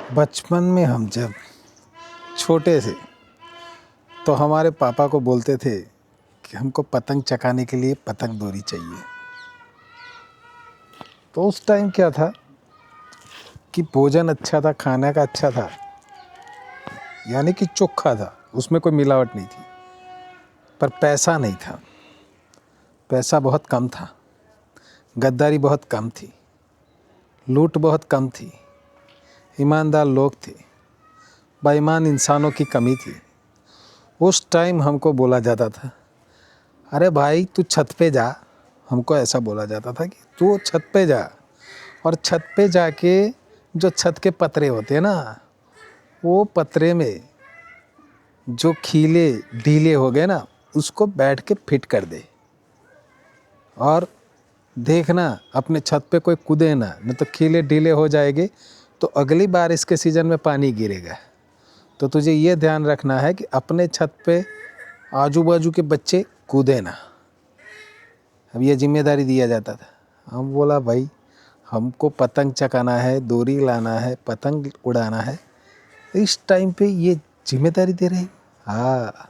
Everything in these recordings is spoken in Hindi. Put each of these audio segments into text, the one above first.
बचपन में हम जब छोटे थे तो हमारे पापा को बोलते थे कि हमको पतंग चकाने के लिए पतंग डोरी चाहिए। तो उस टाइम क्या था कि भोजन अच्छा था, खाने का अच्छा था, यानी कि चोखा था, उसमें कोई मिलावट नहीं थी। पर पैसा नहीं था, पैसा बहुत कम था, गद्दारी बहुत कम थी, लूट बहुत कम थी, ईमानदार लोग थे, बेईमान इंसानों की कमी थी। उस टाइम हमको बोला जाता था, अरे भाई तू छत पे जा। हमको ऐसा बोला जाता था कि तू छत पे जा, और छत पे जाके जो छत के पतरे होते हैं ना, वो पतरे में जो खीले ढीले हो गए ना, उसको बैठ के फिट कर दे और देखना अपने छत पे कोई कूदे ना, नहीं तो खीले ढीले हो जाएंगे तो अगली बारिश के सीज़न में पानी गिरेगा। तो तुझे ये ध्यान रखना है कि अपने छत पे आजू बाजू के बच्चे कूदे ना। अब ये जिम्मेदारी दिया जाता था। हम बोला भाई हमको पतंग चकाना है, डोरी लाना है, पतंग उड़ाना है। इस टाइम पे ये जिम्मेदारी दे रहे हैं। हाँ,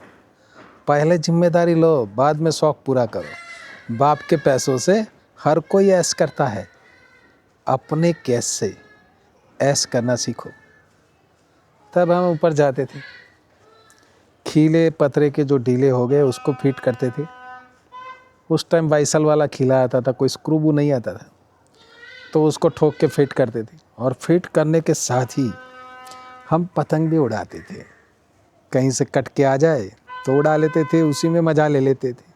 पहले जिम्मेदारी लो, बाद में शौक पूरा करो। बाप के पैसों से हर कोई ऐश करता है, अपने कैश से ऐश करना सीखो। तब हम ऊपर जाते थे, खीले पतरे के जो ढीले हो गए उसको फिट करते थे। उस टाइम बाइसल वाला खीला आता था, कोई स्क्रू वो नहीं आता था, तो उसको ठोक के फिट करते थे। और फिट करने के साथ ही हम पतंग भी उड़ाते थे। कहीं से कट के आ जाए तो उड़ा लेते थे, उसी में मज़ा ले लेते थे।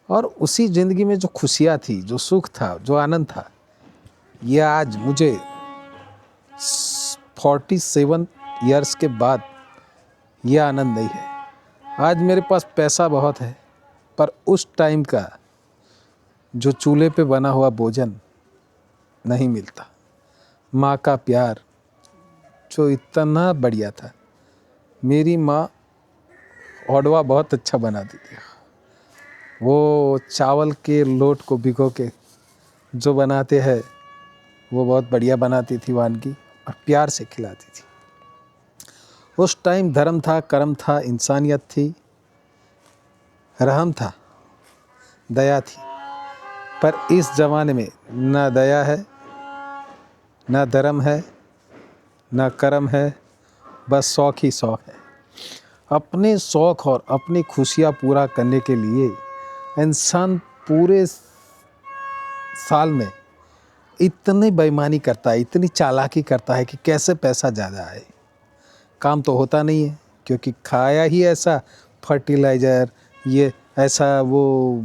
और उसी ज़िंदगी में जो खुशियाँ थी, जो सुख था, जो आनंद था, ये आज मुझे 47 ईयर्स के बाद ये आनंद नहीं है। आज मेरे पास पैसा बहुत है, पर उस टाइम का जो चूल्हे पे बना हुआ भोजन नहीं मिलता। माँ का प्यार जो इतना बढ़िया था। मेरी माँ औडवा बहुत अच्छा बनाती थी। वो चावल के लोट को भिगो के जो बनाते हैं वो बहुत बढ़िया बनाती थी वानगी, और प्यार से खिलाती थी। उस टाइम धर्म था, कर्म था, इंसानियत थी, रहम था, दया थी। पर इस ज़माने में ना दया है, ना धर्म है, ना कर्म है, बस शौक ही शौक है। अपने शौक और अपनी खुशियाँ पूरा करने के लिए इंसान पूरे साल में इतनी बेईमानी करता है, इतनी चालाकी करता है कि कैसे पैसा ज़्यादा आए। काम तो होता नहीं है, क्योंकि खाया ही ऐसा फर्टिलाइज़र, ये ऐसा वो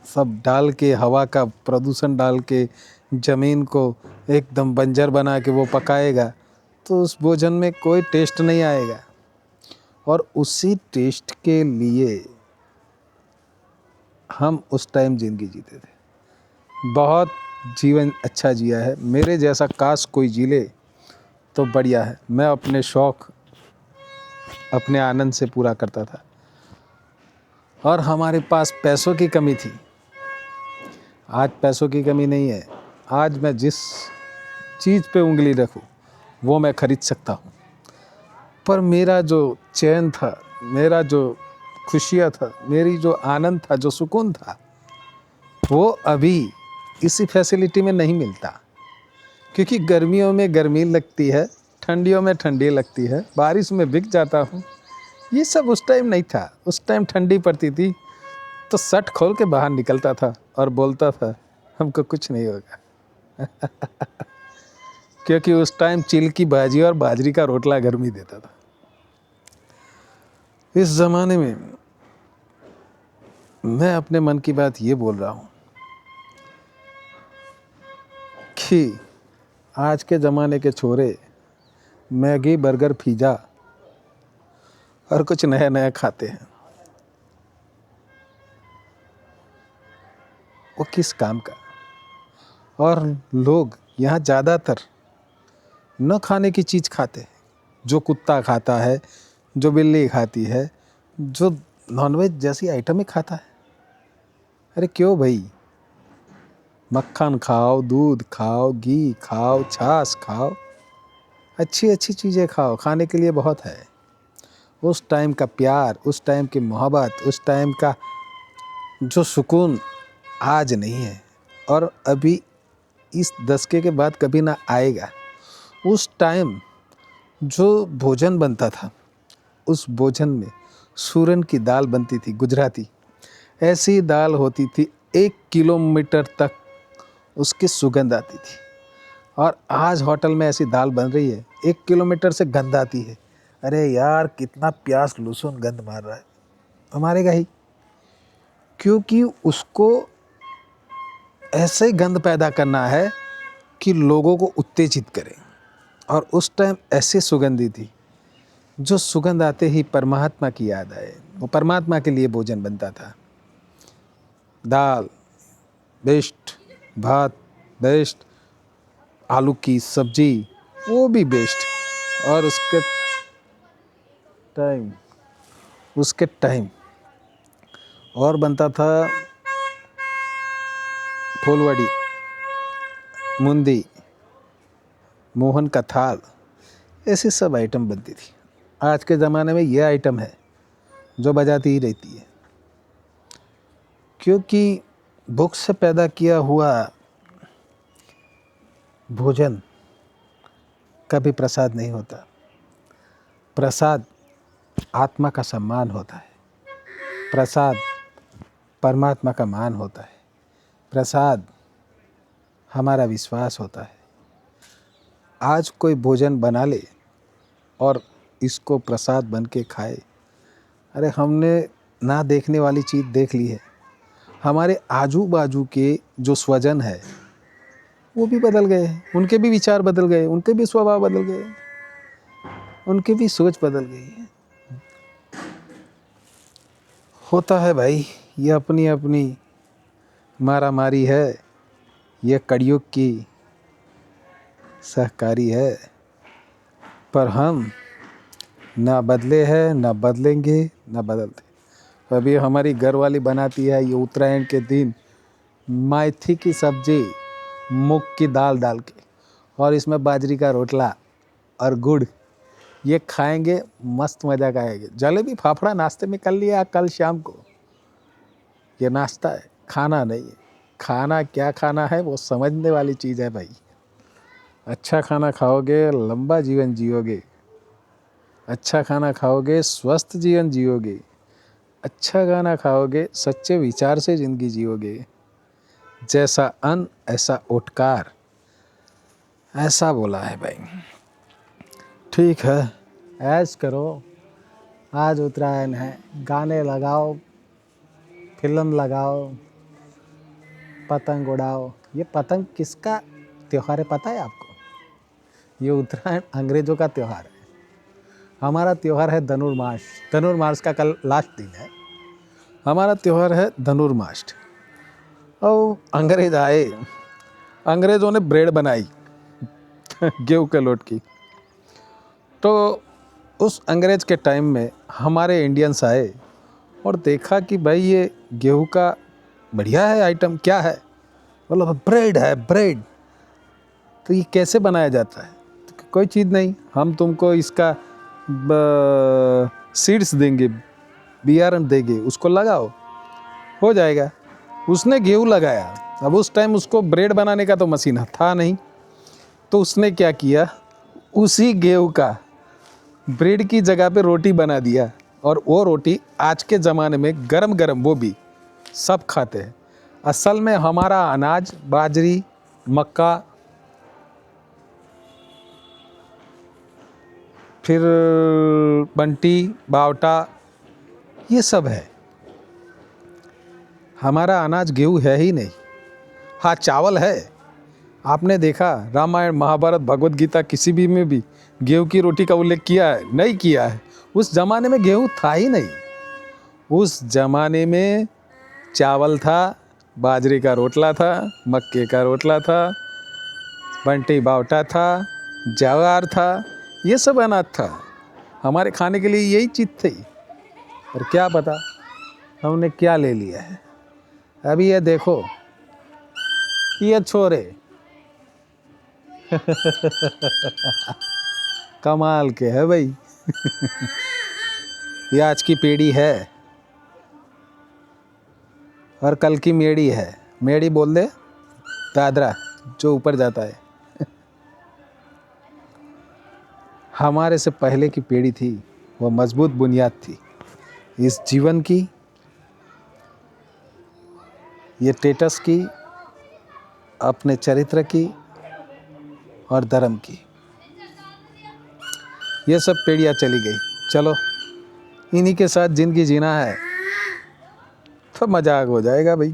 सब डाल के, हवा का प्रदूषण डाल के ज़मीन को एकदम बंजर बना के वो पकाएगा, तो उस भोजन में कोई टेस्ट नहीं आएगा। और उसी टेस्ट के लिए हम उस टाइम ज़िंदगी जीते थे। बहुत जीवन अच्छा जिया है, मेरे जैसा काश कोई जी ले तो बढ़िया है। मैं अपने शौक़ अपने आनंद से पूरा करता था, और हमारे पास पैसों की कमी थी। आज पैसों की कमी नहीं है। आज मैं जिस चीज़ पे उंगली रखूं वो मैं खरीद सकता हूँ। पर मेरा जो चैन था, मेरा जो खुशियाँ था, मेरी जो आनंद था, जो सुकून था, वो अभी इसी फैसिलिटी में नहीं मिलता। क्योंकि गर्मियों में गर्मी लगती है, ठंडियों में ठंडी लगती है, बारिश में भीग जाता हूँ। ये सब उस टाइम नहीं था। उस टाइम ठंडी पड़ती थी तो शर्ट खोल के बाहर निकलता था और बोलता था हमको कुछ नहीं होगा। क्योंकि उस टाइम चिल की भाजी और बाजरी का रोटला गर्मी देता था। इस ज़माने में मैं अपने मन की बात ये बोल रहा हूँ कि आज के ज़माने के छोरे मैगी, बर्गर, पिज़्ज़ा और कुछ नया नया खाते हैं। वो किस काम का? और लोग यहाँ ज़्यादातर न खाने की चीज़ खाते हैं। जो कुत्ता खाता है, जो बिल्ली खाती है, जो नॉनवेज जैसी आइटमें खाता है। अरे क्यों भाई? मक्खन खाओ, दूध खाओ, घी खाओ, छाछ खाओ, अच्छी अच्छी चीज़ें खाओ, खाने के लिए बहुत है। उस टाइम का प्यार, उस टाइम की मोहब्बत, उस टाइम का जो सुकून आज नहीं है और अभी इस दशके के बाद कभी ना आएगा। उस टाइम जो भोजन बनता था, उस भोजन में सूरन की दाल बनती थी, गुजराती। ऐसी दाल होती थी 1 किलोमीटर तक उसकी सुगंध आती थी। और आज होटल में ऐसी दाल बन रही है, 1 किलोमीटर से गंध आती है। अरे यार, कितना प्यास लहसुन गंध मार रहा है, मारेगा ही, क्योंकि उसको ऐसे गंध पैदा करना है कि लोगों को उत्तेजित करे। और उस टाइम ऐसे सुगंधी थी, जो सुगंध आते ही परमात्मा की याद आए। वो परमात्मा के लिए भोजन बनता था। दाल बेस्ट, भात बेस्ट, आलू की सब्जी वो भी बेस्ट। और उसके टाइम और बनता था फूलवड़ी, मुंदी, मोहन का थाल, ऐसी सब आइटम बनती थी। आज के ज़माने में ये आइटम है जो बजाती ही रहती है, क्योंकि भूख से पैदा किया हुआ भोजन कभी प्रसाद नहीं होता। प्रसाद आत्मा का सम्मान होता है, प्रसाद परमात्मा का मान होता है, प्रसाद हमारा विश्वास होता है। आज कोई भोजन बना ले और इसको प्रसाद बन के खाए, अरे हमने ना देखने वाली चीज़ देख ली है। हमारे आजू बाजू के जो स्वजन है वो भी बदल गए, उनके भी विचार बदल गए, उनके भी स्वभाव बदल गए, उनकी भी सोच बदल गई है। होता है भाई, ये अपनी अपनी मारा मारी है, ये कड़ियुग की सहकारी है। पर हम ना बदले हैं, ना बदलेंगे, ना बदलते। अभी हमारी घरवाली बनाती है ये उत्तरायण के दिन मेथी की सब्जी मूंग की दाल डाल के, और इसमें बाजरी का रोटला और गुड़, ये खाएंगे, मस्त मज़ा आएगा। जलेबी फाफड़ा नाश्ते में कर लिया कल शाम को, ये नाश्ता है, खाना नहीं है। खाना क्या खाना है वो समझने वाली चीज़ है भाई। अच्छा खाना खाओगे लंबा जीवन जियोगे, अच्छा खाना खाओगे स्वस्थ जीवन जियोगे, अच्छा खाना खाओगे सच्चे विचार से ज़िंदगी जियोगे। जैसा अन्न ऐसा ओटकार, ऐसा बोला है भाई। ठीक है, ऐश करो, आज उत्तरायण है, गाने लगाओ, फिल्म लगाओ, पतंग उड़ाओ। ये पतंग किसका त्यौहार है पता है आपको? ये उत्तरायण अंग्रेज़ों का त्यौहार है। हमारा त्यौहार है धनुर्मास। धनुर्मास का कल लास्ट दिन है, हमारा त्यौहार है धनुर्मास। और अंग्रेज आए, अंग्रेज़ों ने ब्रेड बनाई गेहूं के लोट की। तो उस अंग्रेज़ के टाइम में हमारे इंडियंस आए और देखा कि भाई ये गेहूं का बढ़िया है आइटम, क्या है? बोला ब्रेड है, ब्रेड। तो ये कैसे बनाया जाता है? तो कोई चीज़ नहीं, हम तुमको इसका सीड्स देंगे, बियारण देंगे, उसको लगाओ, हो जाएगा। उसने गेहूं लगाया। अब उस टाइम उसको ब्रेड बनाने का तो मशीन था नहीं, तो उसने क्या किया, उसी गेहूं का ब्रेड की जगह पे रोटी बना दिया। और वो रोटी आज के ज़माने में गरम गरम वो भी सब खाते हैं। असल में हमारा अनाज बाजरी, मक्का, फिर बंटी, बावटा, ये सब है। हमारा अनाज गेहूं है ही नहीं। हाँ, चावल है। आपने देखा रामायण, महाभारत, भगवत गीता किसी भी में भी गेहूं की रोटी का उल्लेख किया है? नहीं किया है। उस ज़माने में गेहूं था ही नहीं। उस ज़माने में चावल था, बाजरे का रोटला था, मक्के का रोटला था, बंटी बावटा था, ज्वार था, ये सब अनाज था। हमारे खाने के लिए यही चीज़ थी। और क्या पता हमने क्या ले लिया है। अभी ये देखो, ये छोरे कमाल के है भाई। ये आज की पीढ़ी है और कल की मेड़ी है। मेड़ी बोल दे दादरा जो ऊपर जाता है। हमारे से पहले की पीढ़ी थी, वो मजबूत बुनियाद थी इस जीवन की, ये स्टेटस की, अपने चरित्र की और धर्म की। ये सब पीढ़ियाँ चली गई। चलो इन्हीं के साथ ज़िंदगी जीना है तो मजाक हो जाएगा भाई।